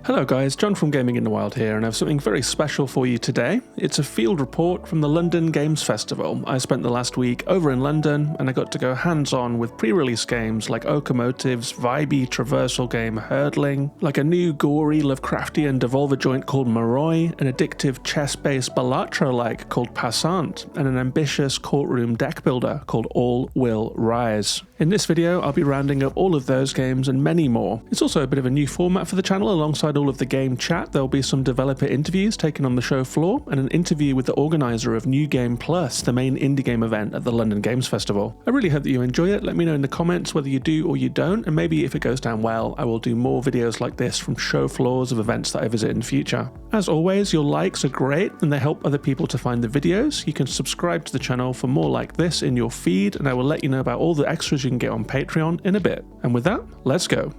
Hello guys, John from Gaming in the Wild here, and I have something very special for you today. It's a field report from the London Games Festival. I spent the last week over in London, and I got to go hands-on with pre-release games like Okomotive's vibey traversal game Herdling, like a new gory Lovecraftian devolver joint called Moroi, an addictive chess-based Balatro-like called Passant, and an ambitious courtroom deck builder called All Will Rise. In this video, I'll be rounding up all of those games and many more. It's also a bit of a new format for the channel. Alongside all of the game chat, there'll be some developer interviews taken on the show floor, and an interview with the organiser of New Game Plus, the main indie game event at the London Games Festival. I really hope that you enjoy it. Let me know in the comments whether you do or you don't, and maybe if it goes down well, I will do more videos like this from show floors of events that I visit in the future. As always, your likes are great and they help other people to find the videos. You can subscribe to the channel for more like this in your feed, and I will let you know about all the extras you can get on Patreon in a bit. And with that, let's go.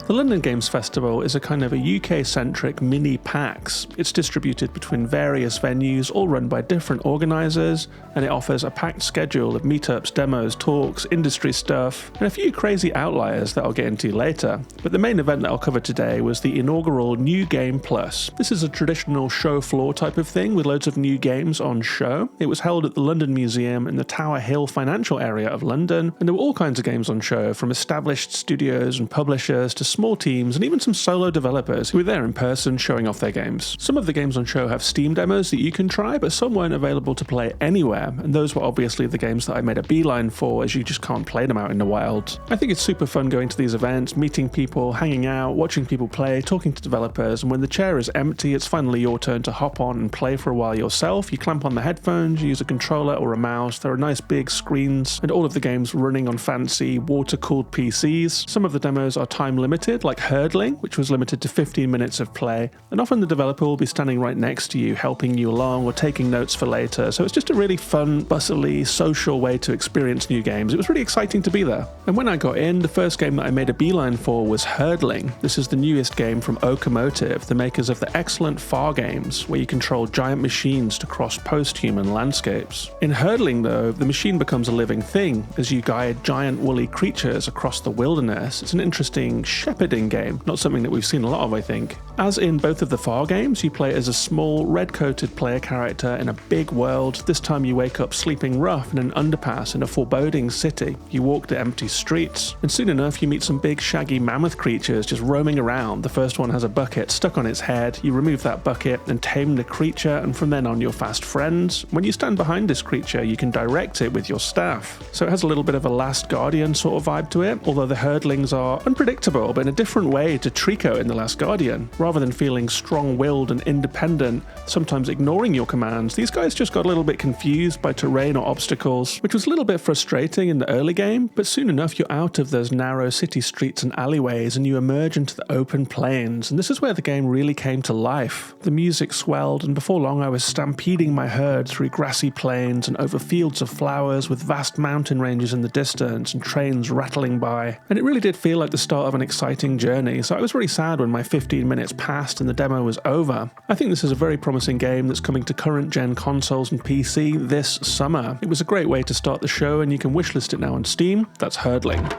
The London Games Festival is a kind of a UK-centric mini PAX. It's distributed between various venues, all run by different organisers, and it offers a packed schedule of meetups, demos, talks, industry stuff, and a few crazy outliers that I'll get into later. But the main event that I'll cover today was the inaugural New Game Plus. This is a traditional show floor type of thing with loads of new games on show. It was held at the London Museum in the Tower Hill financial area of London, and there were all kinds of games on show, from established studios and publishers to small teams and even some solo developers who were there in person showing off their games. Some of the games on show have Steam demos that you can try, but some weren't available to play anywhere, and those were obviously the games that I made a beeline for, as you just can't play them out in the wild. I think it's super fun going to these events, meeting people, hanging out, watching people play, talking to developers, and when the chair is empty, it's finally your turn to hop on and play for a while yourself. You clamp on the headphones, you use a controller or a mouse, there are nice big screens, and all of the games running on fancy water-cooled PCs. Some of the demos are time limited, like Herdling, which was limited to 15 minutes of play, and often the developer will be standing right next to you, helping you along or taking notes for later, so it's just a really fun, bustly, social way to experience new games. It was really exciting to be there. And when I got in, the first game that I made a beeline for was Herdling. This is the newest game from Okomotive, the makers of the excellent Far games, where you control giant machines to cross post-human landscapes. In Herdling, though, the machine becomes a living thing as you guide giant woolly creatures across the wilderness. It's an interesting shepherding game, not something that we've seen a lot of, I think. As in both of the Far games, you play as a small, red-coated player character in a big world. This time you wake up sleeping rough in an underpass in a foreboding city. You walk the empty streets, and soon enough you meet some big, shaggy mammoth creatures just roaming around. The first one has a bucket stuck on its head. You remove that bucket and tame the creature, and from then on you're fast friends. When you stand behind this creature, you can direct it with your staff. So it has a little bit of a Last Guardian sort of vibe to it, although the Herdlings are unpredictable, but in a different way to Trico in The Last Guardian. Rather than feeling strong-willed and independent, sometimes ignoring your commands, these guys just got a little bit confused by terrain or obstacles, which was a little bit frustrating in the early game, but soon enough you're out of those narrow city streets and alleyways and you emerge into the open plains, and this is where the game really came to life. The music swelled, and before long I was stampeding my herd through grassy plains and over fields of flowers with vast mountain ranges in the distance and trains rattling by, and it really did feel like the start of an exciting journey, so I was really sad when my 15 minutes passed and the demo was over. I think this is a very promising game that's coming to current gen consoles and PC this summer. It was a great way to start the show, and you can wishlist it now on Steam. That's Herdling.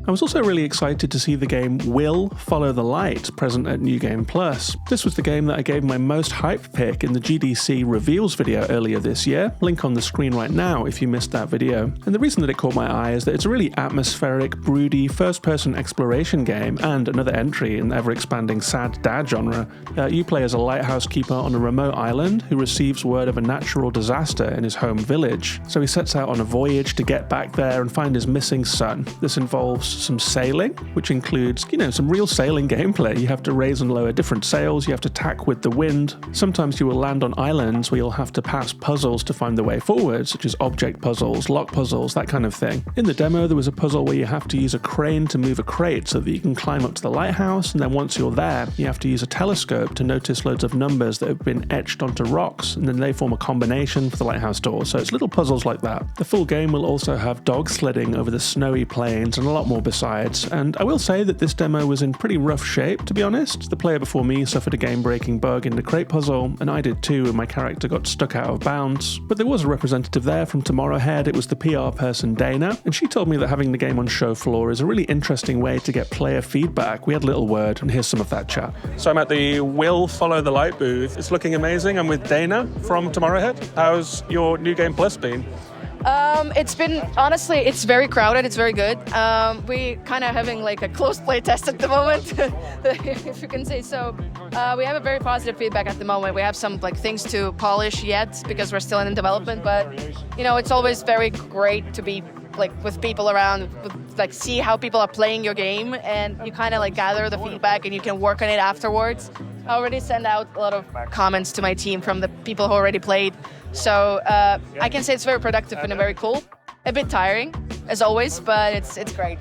I was also really excited to see the game Will Follow the Light present at New Game Plus. This was the game that I gave my most hype pick in the GDC reveals video earlier this year. Link on the screen right now if you missed that video. And the reason that it caught my eye is that it's a really atmospheric, broody, first-person exploration game, and another entry in the ever-expanding sad dad genre. You play as a lighthouse keeper on a remote island who receives word of a natural disaster in his home village. So he sets out on a voyage to get back there and find his missing son. This involves some sailing, which includes, some real sailing gameplay. You have to raise and lower different sails, you have to tack with the wind. Sometimes you will land on islands where you'll have to pass puzzles to find the way forward, such as object puzzles, lock puzzles, that kind of thing. In the demo, there was a puzzle where you have to use a crane to move a crate so that you can climb up to the lighthouse, and then once you're there, you have to use a telescope to notice loads of numbers that have been etched onto rocks, and then they form a combination for the lighthouse door. So it's little puzzles like that. The full game will also have dog sledding over the snowy plains and a lot more besides, and I will say that this demo was in pretty rough shape, to be honest. The player before me suffered a game-breaking bug in the crate puzzle, and I did too, and my character got stuck out of bounds. But there was a representative there from Tomorrowhead. It was the PR person Dana, and she told me that having the game on show floor is a really interesting way to get player feedback. We had a little word, and here's some of that chat. So I'm at the Will Follow the Light booth. It's looking amazing. I'm with Dana from Tomorrowhead. How's your New Game Plus been? It's been, honestly, it's very crowded, it's very good. We kind of having like a close play test at the moment, if you can say so. We have a very positive feedback at the moment. We have some like things to polish yet because we're still in development, but you know, it's always very great to be like with people around, like see how people are playing your game, and you kind of like gather the feedback and you can work on it afterwards. I already send out a lot of comments to my team from the people who already played. So I can say it's very productive and very cool. A bit tiring, as always, but it's great.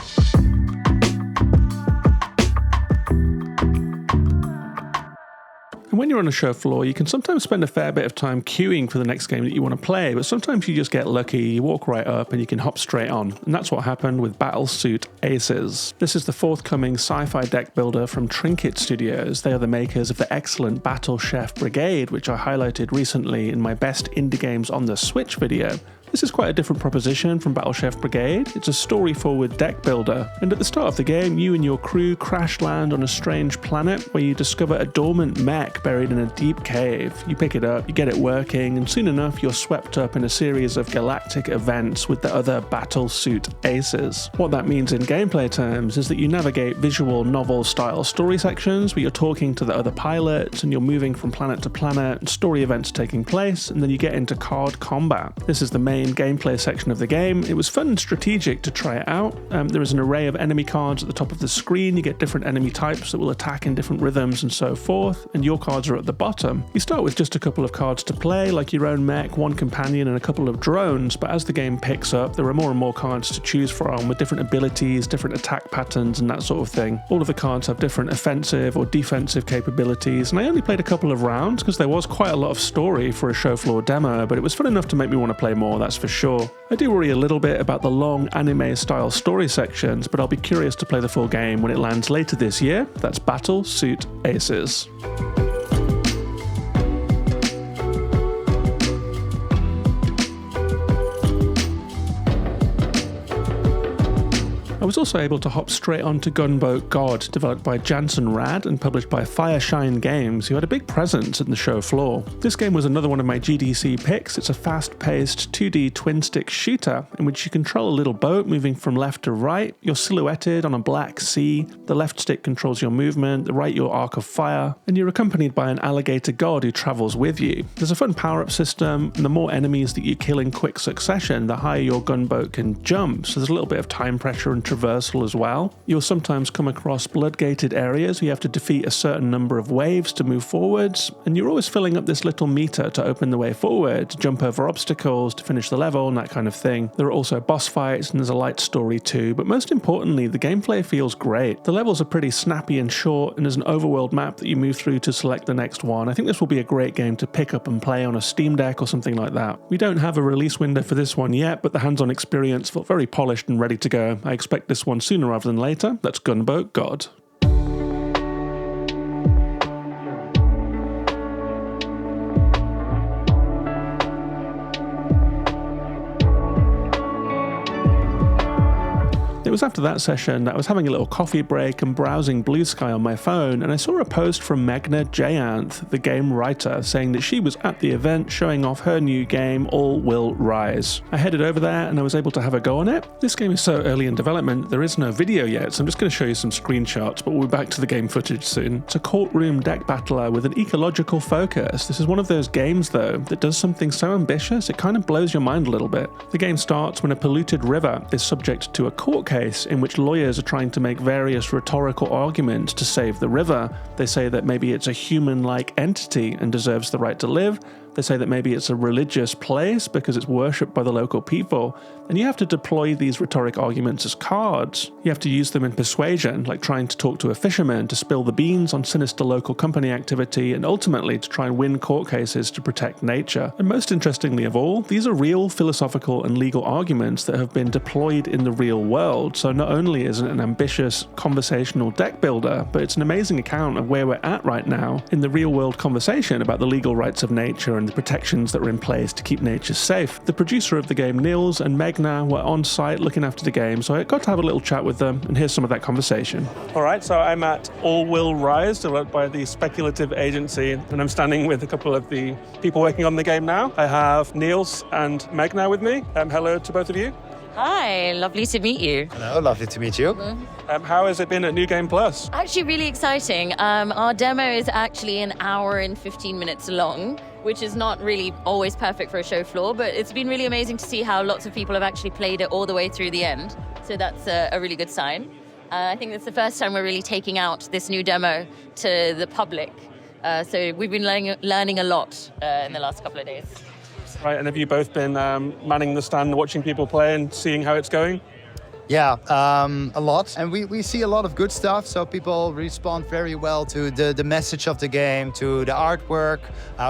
And when you're on a show floor, you can sometimes spend a fair bit of time queuing for the next game that you want to play, but sometimes you just get lucky, you walk right up and you can hop straight on. And that's what happened with Battlesuit Aces. This is the forthcoming sci-fi deck builder from Trinket Studios. They are the makers of the excellent Battle Chef Brigade, which I highlighted recently in my best indie games on the Switch video. This is quite a different proposition from Battle Chef Brigade. It's a story-forward deck builder, and at the start of the game, you and your crew crash land on a strange planet where you discover a dormant mech buried in a deep cave. You pick it up, you get it working, and soon enough you're swept up in a series of galactic events with the other Battlesuit Aces. What that means in gameplay terms is that you navigate visual novel-style story sections where you're talking to the other pilots and you're moving from planet to planet, and story events taking place, and then you get into card combat. This is the main gameplay section of the game. It was fun and strategic to try it out. There is an array of enemy cards at the top of the screen. You get different enemy types that will attack in different rhythms and so forth, and your cards are at the bottom. You start with just a couple of cards to play, like your own mech, one companion, and a couple of drones, but as the game picks up, there are more and more cards to choose from with different abilities, different attack patterns, and that sort of thing. All of the cards have different offensive or defensive capabilities, and I only played a couple of rounds because there was quite a lot of story for a show floor demo, but it was fun enough to make me want to play more, that's for sure. I do worry a little bit about the long anime-style story sections, but I'll be curious to play the full game when it lands later this year. That's Battlesuit Aces. I was also able to hop straight onto Gunboat God, developed by Jansen Rad and published by Fireshine Games, who had a big presence in the show floor. This game was another one of my GDC picks. It's a fast-paced 2D twin-stick shooter in which you control a little boat moving from left to right. You're silhouetted on a black sea. The left stick controls your movement, the right your arc of fire, and you're accompanied by an alligator god who travels with you. There's a fun power-up system, and the more enemies that you kill in quick succession, the higher your gunboat can jump, so there's a little bit of time pressure and traversal as well. You'll sometimes come across blood-gated areas where you have to defeat a certain number of waves to move forwards, and you're always filling up this little meter to open the way forward, to jump over obstacles, to finish the level, and that kind of thing. There are also boss fights, and there's a light story too, but most importantly, the gameplay feels great. The levels are pretty snappy and short, and there's an overworld map that you move through to select the next one. I think this will be a great game to pick up and play on a Steam Deck or something like that. We don't have a release window for this one yet, but the hands-on experience felt very polished and ready to go. I expect this one sooner rather than later. That's Gunboat God. It was after that session that I was having a little coffee break and browsing Blue Sky on my phone, and I saw a post from Meghna Jayanth, the game writer, saying that she was at the event showing off her new game, All Will Rise. I headed over there and I was able to have a go on it. This game is so early in development, there is no video yet, so I'm just going to show you some screenshots, but we'll be back to the game footage soon. It's a courtroom deck battler with an ecological focus. This is one of those games, though, that does something so ambitious, it kind of blows your mind a little bit. The game starts when a polluted river is subject to a court case in which lawyers are trying to make various rhetorical arguments to save the river. They say that maybe it's a human-like entity and deserves the right to live, They say that maybe it's a religious place because it's worshipped by the local people, and you have to deploy these rhetoric arguments as cards. You have to use them in persuasion, like trying to talk to a fisherman to spill the beans on sinister local company activity, and ultimately to try and win court cases to protect nature. And most interestingly of all, these are real philosophical and legal arguments that have been deployed in the real world. So not only is it an ambitious conversational deck builder, but it's an amazing account of where we're at right now in the real world conversation about the legal rights of nature and the protections that are in place to keep nature safe. The producer of the game, Niels, and Megna were on site looking after the game, so I got to have a little chat with them, and here's some of that conversation. All right, so I'm at All Will Rise, developed by the Speculative Agency, and I'm standing with a couple of the people working on the game now. I have Niels and Megna with me. Hello to both of you. Hi, lovely to meet you. Hello, lovely to meet you. How has it been at New Game Plus? Actually, really exciting. Our demo is actually an hour and 15 minutes long, which is not really always perfect for a show floor, but it's been really amazing to see how lots of people have actually played it all the way through the end. So that's a really good sign. I think it's the first time we're really taking out this new demo to the public. So we've been learning a lot in the last couple of days. Right, and have you both been manning the stand, watching people play and seeing how it's going? Yeah, a lot. And we see a lot of good stuff, so people respond very well to the message of the game, to the artwork.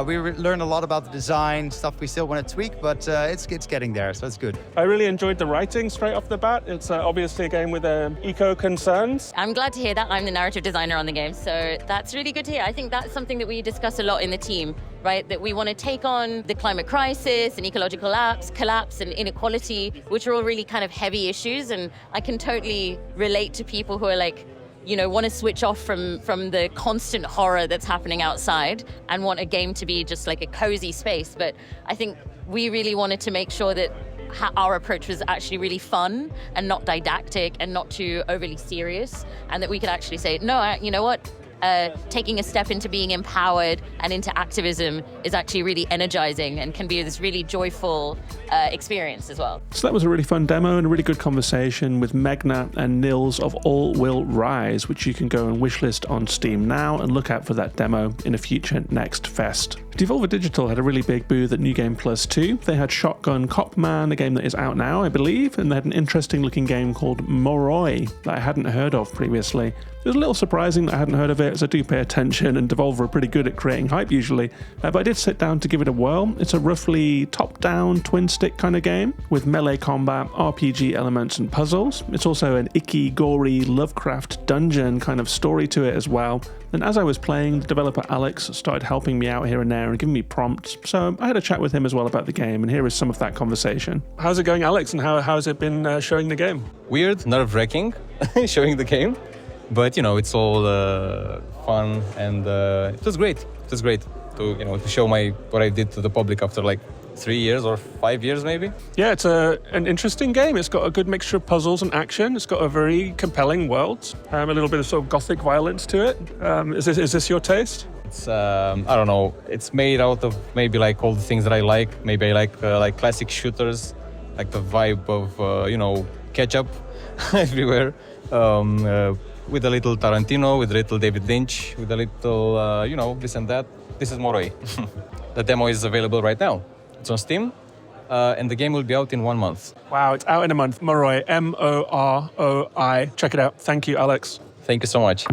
We learn a lot about the design, stuff we still want to tweak, but it's getting there, so it's good. I really enjoyed the writing straight off the bat. It's obviously a game with eco concerns. I'm glad to hear that. I'm the narrative designer on the game, so that's really good to hear. I think that's something that we discuss a lot in the team, right? That we want to take on the climate crisis and ecological collapse and inequality, which are all really kind of heavy issues. And I can totally relate to people who are like, you know, want to switch off from the constant horror that's happening outside and want a game to be just like a cozy space. But I think we really wanted to make sure that our approach was actually really fun and not didactic and not too overly serious, and that we could actually say, no, you know what? Taking a step into being empowered and into activism is actually really energizing and can be this really joyful experience as well. So that was a really fun demo and a really good conversation with Megna and Niels of All Will Rise, which you can go and wishlist on Steam now and look out for that demo in a future Next Fest. Devolver Digital had a really big booth at New Game Plus 2. They had Shotgun Copman, a game that is out now, I believe, and they had an interesting looking game called Moroi that I hadn't heard of previously. It was a little surprising that I hadn't heard of it, as I do pay attention, and Devolver are pretty good at creating hype usually, but I did sit down to give it a whirl. It's a roughly top-down, twin-stick kind of game, with melee combat, RPG elements and puzzles. It's also an icky, gory, Lovecraft dungeon kind of story to it as well. And as I was playing, the developer Alex started helping me out here and there and giving me prompts, so I had a chat with him as well about the game, and here is some of that conversation. How's it going, Alex, and how has it been showing the game? Weird, nerve-wracking, showing the game. But, you know, it's all fun, and it was great. It was great to show what I did to the public after like 3 years or 5 years maybe. Yeah, it's an interesting game. It's got a good mixture of puzzles and action. It's got a very compelling world, a little bit of sort of gothic violence to it. Is this your taste? It's I don't know. It's made out of maybe like all the things that I like. Maybe I like classic shooters, like the vibe of ketchup everywhere. With a little Tarantino, with a little David Lynch, with a little, this and that. This is Moroi. The demo is available right now. It's on Steam, and the game will be out in 1 month. Wow, it's out in a month. Moroi, Moroi. Check it out. Thank you, Alex. Thank you so much.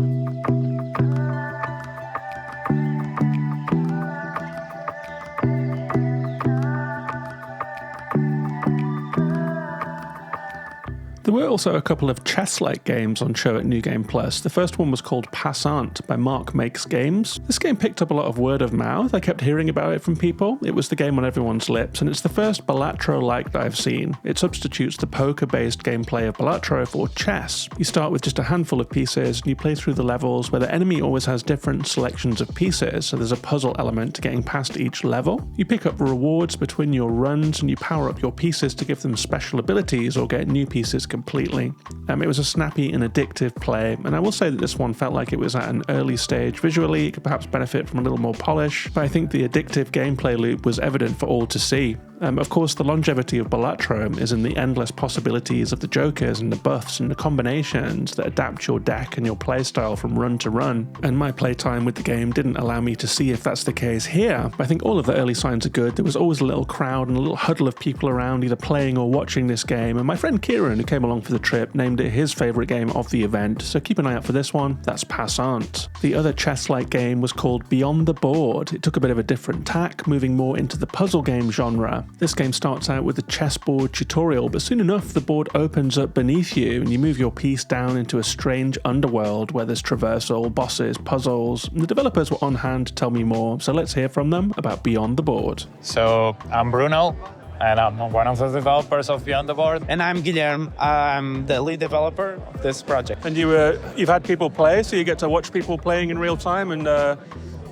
There were also a couple of chess-like games on show at New Game Plus. The first one was called Passant by Mark Makes Games. This game picked up a lot of word of mouth. I kept hearing about it from people. It was the game on everyone's lips, and it's the first Balatro-like that I've seen. It substitutes the poker-based gameplay of Balatro for chess. You start with just a handful of pieces, and you play through the levels where the enemy always has different selections of pieces, so there's a puzzle element to getting past each level. You pick up rewards between your runs, and you power up your pieces to give them special abilities or get new pieces completely. It was a snappy and addictive play, and I will say that this one felt like it was at an early stage. Visually, it could perhaps benefit from a little more polish, but I think the addictive gameplay loop was evident for all to see. Of course, the longevity of Balatro is in the endless possibilities of the jokers and the buffs and the combinations that adapt your deck and your playstyle from run to run. And my playtime with the game didn't allow me to see if that's the case here. I think all of the early signs are good. There was always a little crowd and a little huddle of people around either playing or watching this game. And my friend Kieran, who came along for the trip, named it his favourite game of the event. So keep an eye out for this one. That's Passant. The other chess-like game was called Beyond the Board. It took a bit of a different tack, moving more into the puzzle game genre. This game starts out with a chessboard tutorial, but soon enough the board opens up beneath you and you move your piece down into a strange underworld where there's traversal, bosses, puzzles. And the developers were on hand to tell me more, so let's hear from them about Beyond the Board. So I'm Bruno, and I'm one of the developers of Beyond the Board. And I'm Guilherme. I'm the lead developer of this project. And you've had people play, so you get to watch people playing in real time and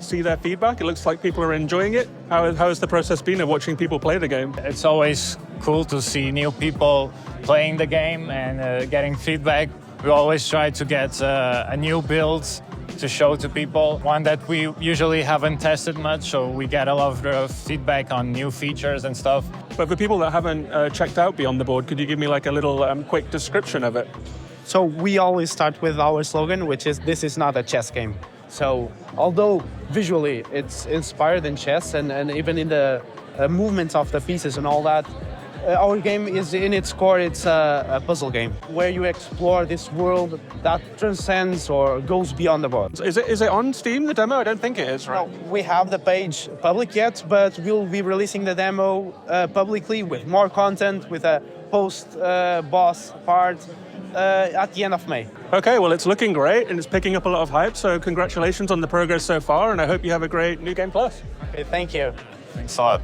see their feedback. It looks like people are enjoying it. How has the process been of watching people play the game? It's always cool to see new people playing the game and getting feedback. We always try to get a new build to show to people, one that we usually haven't tested much, so we get a lot of feedback on new features and stuff. But for people that haven't checked out Beyond the Board, could you give me like a little quick description of it? So we always start with our slogan, which is "This is not a chess game." So although visually it's inspired in chess and even in the movements of the pieces and all that, our game is in its core, it's a puzzle game where you explore this world that transcends or goes beyond the board. Is it on Steam, the demo? I don't think it is, right? No, we have the page public yet, but we'll be releasing the demo publicly with more content, with a post-boss part at the end of May. Okay, well, it's looking great and it's picking up a lot of hype, so congratulations on the progress so far, and I hope you have a great New Game Plus. Okay, thank you. Thanks a lot.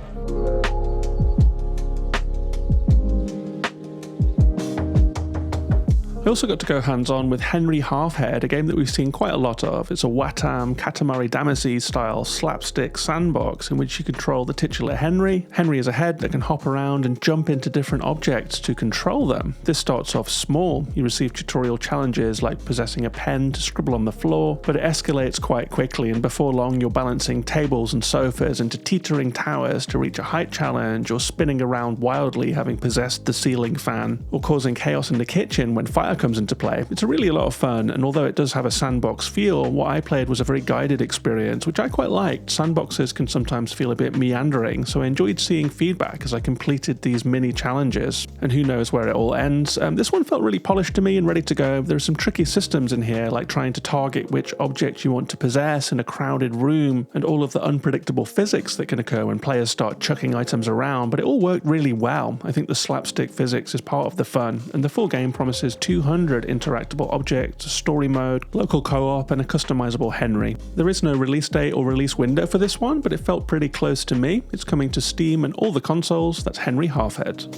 I also got to go hands-on with Henry Halfhead, a game that we've seen quite a lot of. It's a Watam, Katamari Damacy style slapstick sandbox in which you control the titular Henry. Henry is a head that can hop around and jump into different objects to control them. This starts off small. You receive tutorial challenges like possessing a pen to scribble on the floor, but it escalates quite quickly, and before long you're balancing tables and sofas into teetering towers to reach a height challenge, or spinning around wildly having possessed the ceiling fan, or causing chaos in the kitchen when fire comes into play. It's really a lot of fun, and although it does have a sandbox feel, what I played was a very guided experience, which I quite liked. Sandboxes can sometimes feel a bit meandering, so I enjoyed seeing feedback as I completed these mini challenges, and who knows where it all ends. This one felt really polished to me and ready to go. There are some tricky systems in here, like trying to target which object you want to possess in a crowded room, and all of the unpredictable physics that can occur when players start chucking items around, but it all worked really well. I think the slapstick physics is part of the fun, and the full game promises 200 interactable objects, a story mode, local co-op, and a customizable Henry. There is no release date or release window for this one, but it felt pretty close to me. It's coming to Steam and all the consoles. That's Henry Halfhead.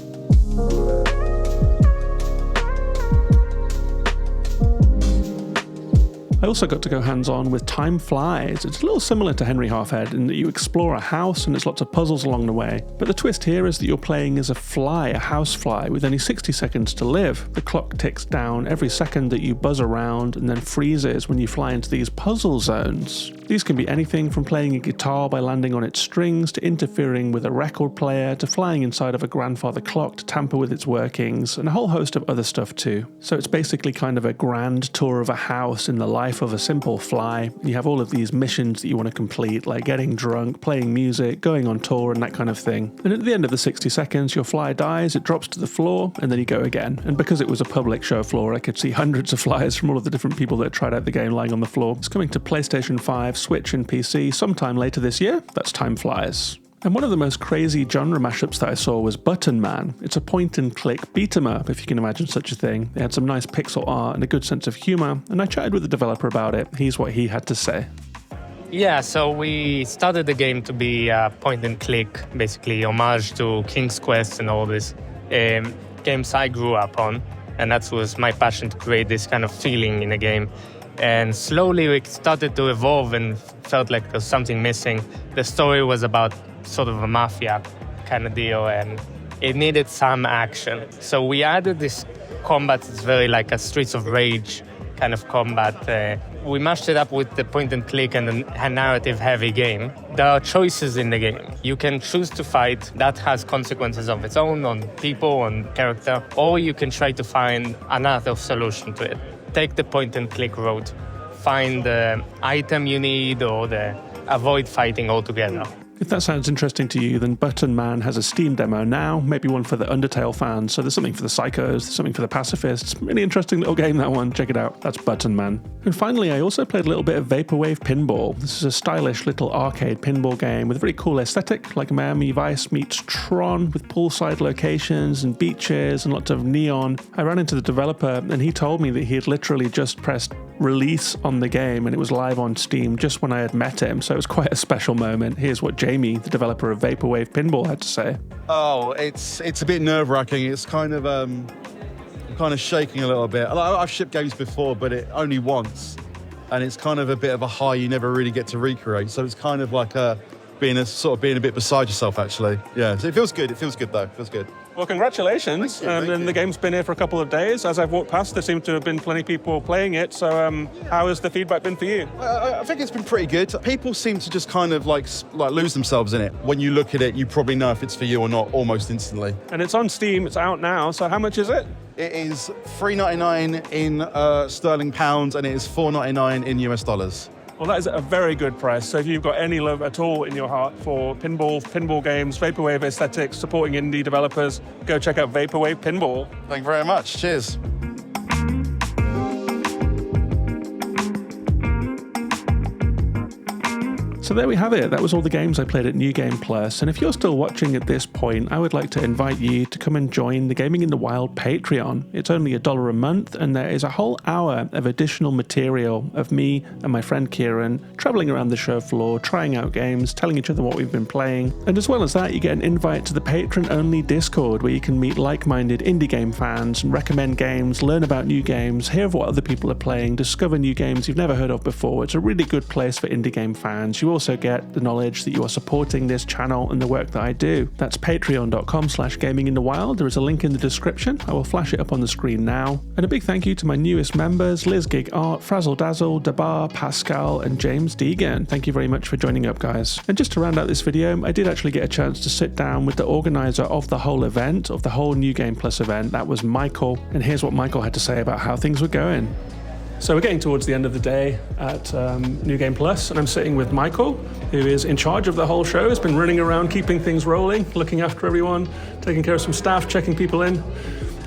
I also got to go hands-on with Time Flies. It's a little similar to Henry Halfhead in that you explore a house and there's lots of puzzles along the way. But the twist here is that you're playing as a fly, a house fly, with only 60 seconds to live. The clock ticks down every second that you buzz around and then freezes when you fly into these puzzle zones. These can be anything from playing a guitar by landing on its strings, to interfering with a record player, to flying inside of a grandfather clock to tamper with its workings, and a whole host of other stuff too. So it's basically kind of a grand tour of a house in the life of a simple fly. You have all of these missions that you want to complete, like getting drunk, playing music, going on tour, and that kind of thing. And at the end of the 60 seconds, your fly dies, it drops to the floor, and then you go again. And because it was a public show floor, I could see hundreds of flies from all of the different people that tried out the game lying on the floor. It's coming to PlayStation 5, Switch, and PC sometime later this year. That's Time Flies. And one of the most crazy genre mashups that I saw was Button Man. It's a point-and-click beat-em-up, if you can imagine such a thing. It had some nice pixel art and a good sense of humour, and I chatted with the developer about it. Here's what he had to say. Yeah, so we started the game to be a point-and-click, basically homage to King's Quest and all these games I grew up on, and that was my passion to create this kind of feeling in a game. And slowly we started to evolve and felt like there was something missing. The story was about sort of a mafia kind of deal, and it needed some action. So we added this combat. It's very like a Streets of Rage kind of combat we mashed it up with the point and click and a narrative heavy game. There are choices in the game. You can choose to fight. That has consequences of its own on people, on character, or you can try to find another solution to it. Take the point and click route. Find the item you need or avoid fighting altogether. If that sounds interesting to you, then Button Man has a Steam demo now, maybe one for the Undertale fans. So there's something for the psychos, there's something for the pacifists. Really interesting little game, that one. Check it out. That's Button Man. And finally, I also played a little bit of Vapourwave Pinball. This is a stylish little arcade pinball game with a very cool aesthetic, like Miami Vice meets Tron, with poolside locations and beaches and lots of neon. I ran into the developer and he told me that he had literally just pressed release on the game and it was live on Steam just when I had met him, so it was quite a special moment. Here's what Jamie, the developer of Vaporwave Pinball, had to say. Oh, it's a bit nerve-wracking. It's kind of shaking a little bit. I've shipped games before, but it only once, and it's kind of a bit of a high you never really get to recreate. So it's kind of like being a bit beside yourself, actually. Yeah, so it feels good. It feels good though. It feels good. Well, congratulations. Thank you. The game's been here for a couple of days. As I've walked past, there seem to have been plenty of people playing it. So how has the feedback been for you? I think it's been pretty good. People seem to just kind of like lose themselves in it. When you look at it, you probably know if it's for you or not almost instantly. And it's on Steam. It's out now. So how much is it? It is $3.99 in sterling pounds, and it is $4.99 in US dollars. Well, that is a very good price. So if you've got any love at all in your heart for pinball games, Vaporwave aesthetics, supporting indie developers, go check out Vaporwave Pinball. Thank you very much. Cheers. So there we have it. That was all the games I played at New Game Plus. And if you're still watching at this point, I would like to invite you to come and join the Gaming in the Wild Patreon. It's only $1 a month, and there is a whole hour of additional material of me and my friend Kieran traveling around the show floor, trying out games, telling each other what we've been playing. And as well as that, you get an invite to the patron-only Discord, where you can meet like-minded indie game fans and recommend games, learn about new games, hear what other people are playing, discover new games you've never heard of before. It's a really good place for indie game fans. You also get the knowledge that you are supporting this channel and the work that I do. That's patreon.com/gaminginthewild. There is a link in the description. I will flash it up on the screen now. And a big thank you to my newest members, Liz Gig Art, Frazzle Dazzle, Dabar, Pascal, and James Deegan. Thank you very much for joining up, guys. And just to round out this video, I did actually get a chance to sit down with the organizer of the whole event, of the whole New Game Plus event. That was Michael. And here's what Michael had to say about how things were going. So we're getting towards the end of the day at New Game Plus, and I'm sitting with Michael, who is in charge of the whole show. He's been running around, keeping things rolling, looking after everyone, taking care of some staff, checking people in.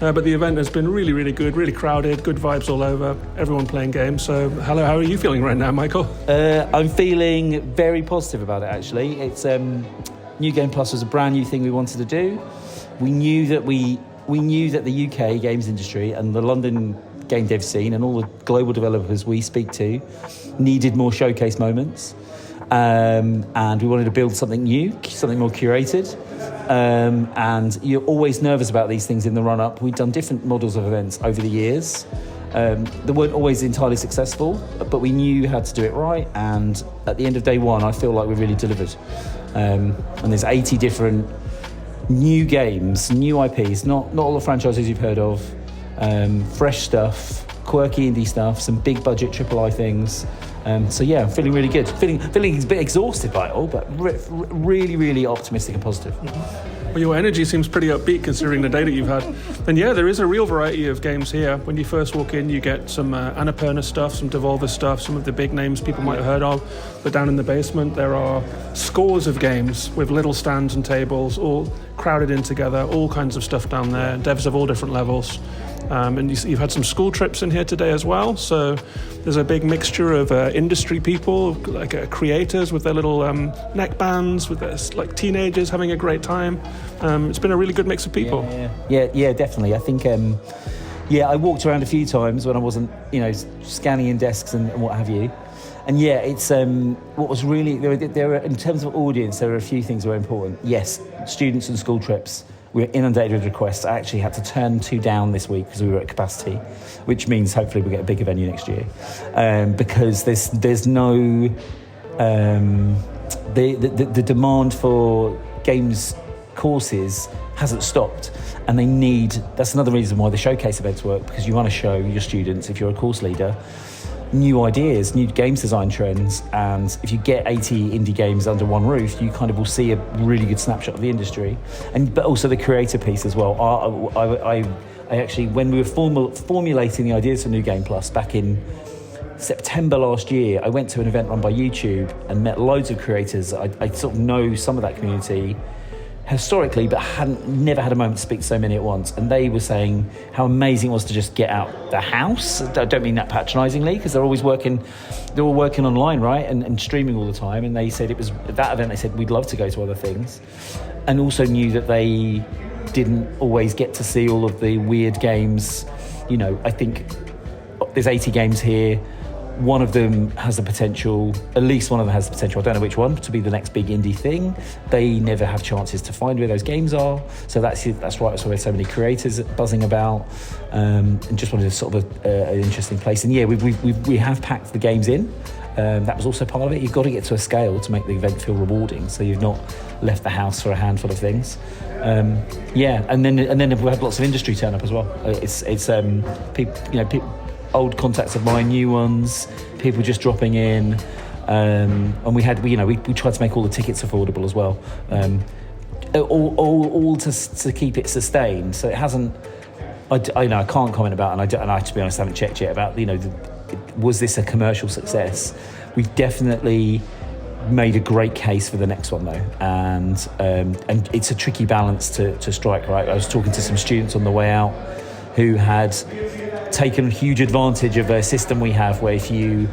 But the event has been really, really good, really crowded, good vibes all over, everyone playing games. So hello, how are you feeling right now, Michael? I'm feeling very positive about it, actually. It's New Game Plus was a brand new thing we wanted to do. We knew that the UK games industry and the London game dev scene and all the global developers we speak to needed more showcase moments, and we wanted to build something new, something more curated, and you're always nervous about these things in the run-up. We've done different models of events over the years. They weren't always entirely successful, but we knew you had to do it right, and at the end of day one I feel like we really delivered. And there's 80 different new games, new IPs, not all the franchises you've heard of, fresh stuff, quirky indie stuff, some big budget AAA things. So yeah, I'm feeling really good. Feeling a bit exhausted by it all, but really, really optimistic and positive. Well, your energy seems pretty upbeat considering the day that you've had. And yeah, there is a real variety of games here. When you first walk in, you get some Annapurna stuff, some Devolver stuff, some of the big names people might have heard of. But down in the basement, there are scores of games with little stands and tables, all crowded in together, all kinds of stuff down there, devs of all different levels. And you've had some school trips in here today as well, so there's a big mixture of industry people, like creators with their little neck bands, with their like teenagers having a great time. It's been a really good mix of people. Yeah, definitely. I think I walked around a few times when I wasn't, scanning in desks and what have you. And yeah, it's what was really there were in terms of audience, there were a few things that were important. Yes, students and school trips. We were inundated with requests. I actually had to turn 2 down this week because we were at capacity, which means hopefully we'll get a bigger venue next year. Because there's no the demand for games courses hasn't stopped, and that's another reason why the showcase events work, because you want to show your students, if you're a course leader, new ideas, new games design trends, and if you get 80 indie games under one roof, you kind of will see a really good snapshot of the industry, but also the creator piece as well. I actually, when we were formulating the ideas for New Game Plus back in September last year, I went to an event run by YouTube and met loads of creators. I sort of know some of that community historically, but never had a moment to speak to so many at once. And they were saying how amazing it was to just get out the house. I don't mean that patronisingly, because they're all working online, right, and streaming all the time. And they said it was at that event. They said we'd love to go to other things, and also knew that they didn't always get to see all of the weird games. You know, I think there's 80 games here. One of them has the potential, at least one of them has the potential, I don't know which one, to be the next big indie thing. They never have chances to find where those games are. So that's right, so there's so many creators buzzing about, and just wanted sort of an interesting place. And yeah, we have packed the games in. That was also part of it. You've got to get to a scale to make the event feel rewarding, so you've not left the house for a handful of things. Yeah, and then we've had lots of industry turn up as well. It's people, old contacts of mine, new ones, people just dropping in, and we tried to make all the tickets affordable as well, all to keep it sustained. So it hasn't. I can't comment about, and I to be honest haven't checked yet about was this a commercial success. We've definitely made a great case for the next one though, and it's a tricky balance to strike. Right, I was talking to some students on the way out who had taken huge advantage of a system we have where if you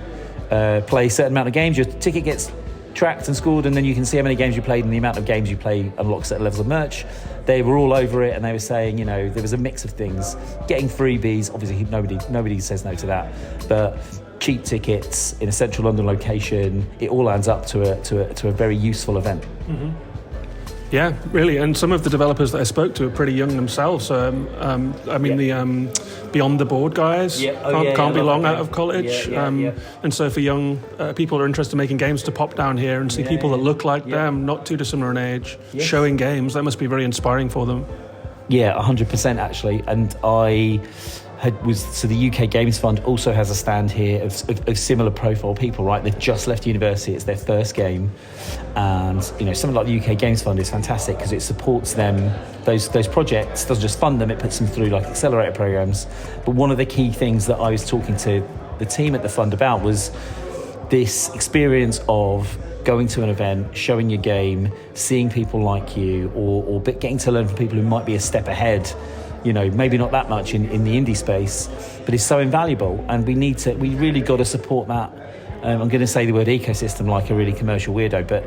play a certain amount of games, your ticket gets tracked and scored, and then you can see how many games you played, and the amount of games you play unlocks certain levels of merch. They were all over it, and they were saying, there was a mix of things. Getting freebies, obviously nobody says no to that, but cheap tickets in a central London location, it all adds up to a very useful event. Mm-hmm. Yeah, really, and some of the developers that I spoke to are pretty young themselves. The Beyond the Board guys can't be long out of college. And so for young people who are interested in making games to pop down here and see people that look like them, not too dissimilar in age, showing games, that must be very inspiring for them. Yeah, 100% actually. And so the UK Games Fund also has a stand here of similar profile people, right? They've just left university, it's their first game, and something like the UK Games Fund is fantastic because it supports them, those projects, doesn't just fund them, it puts them through like accelerator programs. But one of the key things that I was talking to the team at the fund about was this experience of going to an event, showing your game, seeing people like you, or getting to learn from people who might be a step ahead. Maybe not that much in the indie space, but it's so invaluable, and we really got to support that. I'm going to say the word ecosystem like a really commercial weirdo, but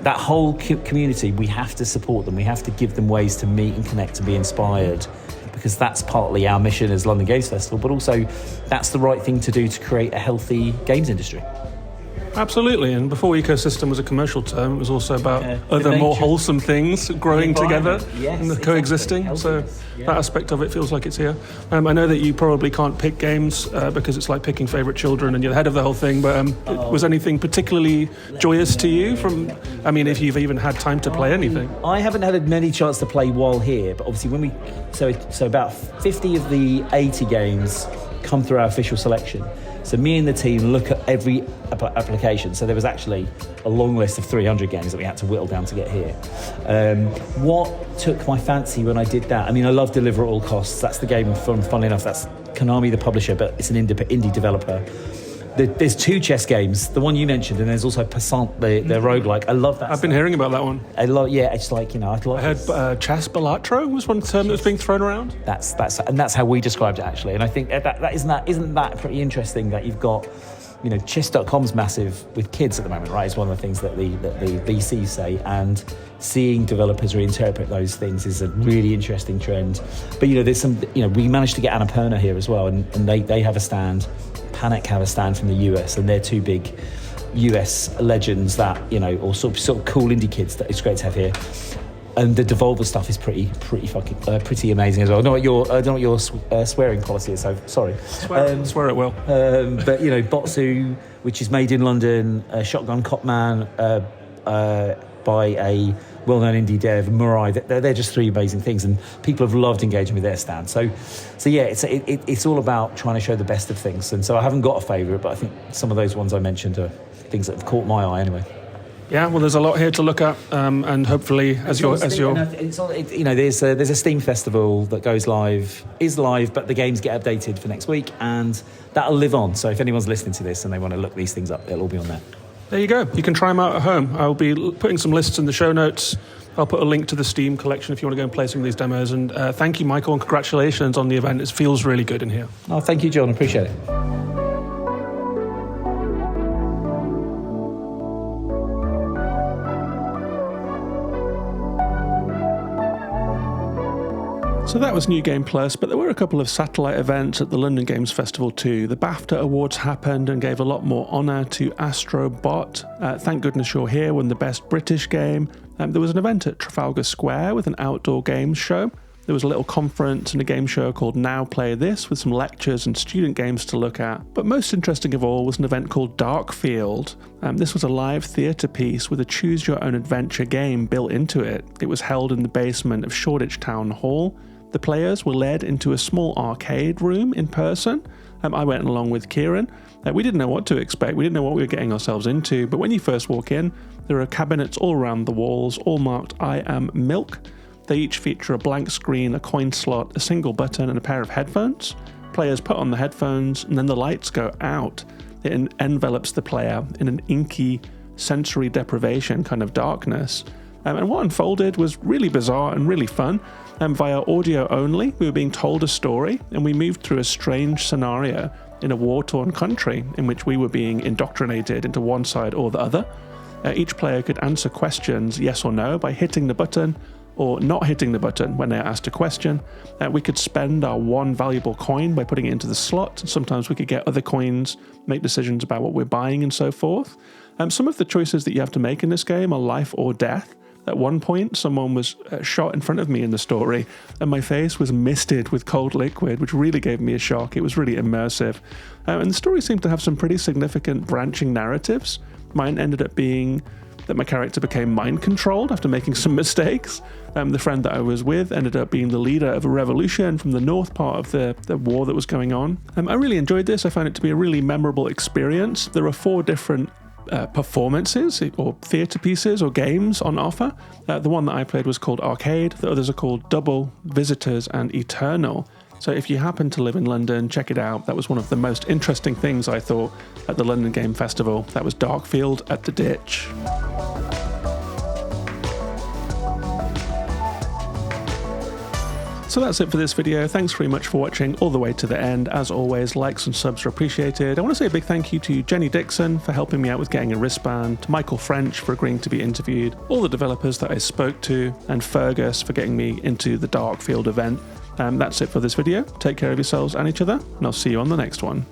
that whole community, we have to support them. We have to give them ways to meet and connect and be inspired, because that's partly our mission as London Games Festival, but also that's the right thing to do to create a healthy games industry. Absolutely, and before ecosystem was a commercial term, it was also about other more wholesome things growing together and coexisting. Exactly. So that aspect of it feels like it's here. I know that you probably can't pick games because it's like picking favourite children and you're the head of the whole thing, but was anything particularly joyous to you if you've even had time to play anything? I haven't had many chance to play while here, but obviously so about 50 of the 80 games come through our official selection. So me and the team look at every application. So there was actually a long list of 300 games that we had to whittle down to get here. What took my fancy when I did that? I love Deliver at All Costs. That's the game from, funnily enough, that's Konami, the publisher, but it's an indie developer. There's two chess games, the one you mentioned, and there's also Passant, the roguelike. I love that. I've been hearing about that one. It's like, I heard chess balatro was one term that was being thrown around. That's how we described it actually, and I think isn't that pretty interesting that you've got, chess.com's massive with kids at the moment, right? It's one of the things that the VCs say, and seeing developers reinterpret those things is a really interesting trend. But there's some, we managed to get Annapurna here as well, and they have a stand. Panic have a stand from the US, and they're two big US legends that or sort of cool indie kids that it's great to have here. And the Devolver stuff is pretty amazing as well. I don't know what your swearing policy is, so sorry. Swear it well. But Botsu, which is made in London, Shotgun Copman, by a well-known indie dev, Moroi. They're just 3 amazing things, and people have loved engaging with their stand. So yeah, it's all about trying to show the best of things. And so I haven't got a favourite, but I think some of those ones I mentioned are things that have caught my eye anyway. Yeah, well, there's a lot here to look at, and hopefully, there's a Steam festival that is live, but the games get updated for next week, and that'll live on. So if anyone's listening to this and they want to look these things up, it'll all be on there. There you go. You can try them out at home. I'll be putting some lists in the show notes. I'll put a link to the Steam collection if you want to go and play some of these demos. And thank you, Michael, and congratulations on the event. It feels really good in here. Oh, thank you, John. Appreciate it. So that was New Game Plus, but there were a couple of satellite events at the London Games Festival too. The BAFTA Awards happened and gave a lot more honour to Astrobot. Thank Goodness You're Here won the Best British Game. There was an event at Trafalgar Square with an outdoor games show. There was a little conference and a game show called Now Play This with some lectures and student games to look at. But most interesting of all was an event called Darkfield. This was a live theatre piece with a choose-your-own-adventure game built into it. It was held in the basement of Shoreditch Town Hall. The players were led into a small arcade room in person. I went along with Kieran. We didn't know what to expect. We didn't know what we were getting ourselves into. But when you first walk in, there are cabinets all around the walls, all marked I Am Milk. They each feature a blank screen, a coin slot, a single button, and a pair of headphones. Players put on the headphones, and then the lights go out. It envelops the player in an inky, sensory deprivation kind of darkness. And what unfolded was really bizarre and really fun. Via audio only, we were being told a story, and we moved through a strange scenario in a war-torn country in which we were being indoctrinated into one side or the other. Each player could answer questions yes or no by hitting the button or not hitting the button when they are asked a question. We could spend our one valuable coin by putting it into the slot. Sometimes we could get other coins, make decisions about what we're buying and so forth. Some of the choices that you have to make in this game are life or death. At one point, someone was shot in front of me in the story, and my face was misted with cold liquid, which really gave me a shock. It was really immersive. And the story seemed to have some pretty significant branching narratives. Mine ended up being that my character became mind-controlled after making some mistakes. The friend that I was with ended up being the leader of a revolution from the north part of the war that was going on. I really enjoyed this. I found it to be a really memorable experience. There are 4 different performances or theatre pieces or games on offer. The one that I played was called Arcade. The others are called Double, Visitors, and Eternal. So if you happen to live in London, check it out. That was one of the most interesting things I thought at the London Game Festival. That was Darkfield at the Ditch. So that's it for this video. Thanks very much for watching all the way to the end. As always, likes and subs are appreciated. I want to say a big thank you to Jenny Dixon for helping me out with getting a wristband, to Michael French for agreeing to be interviewed, all the developers that I spoke to, and Fergus for getting me into the Darkfield event. That's it for this video. Take care of yourselves and each other, and I'll see you on the next one.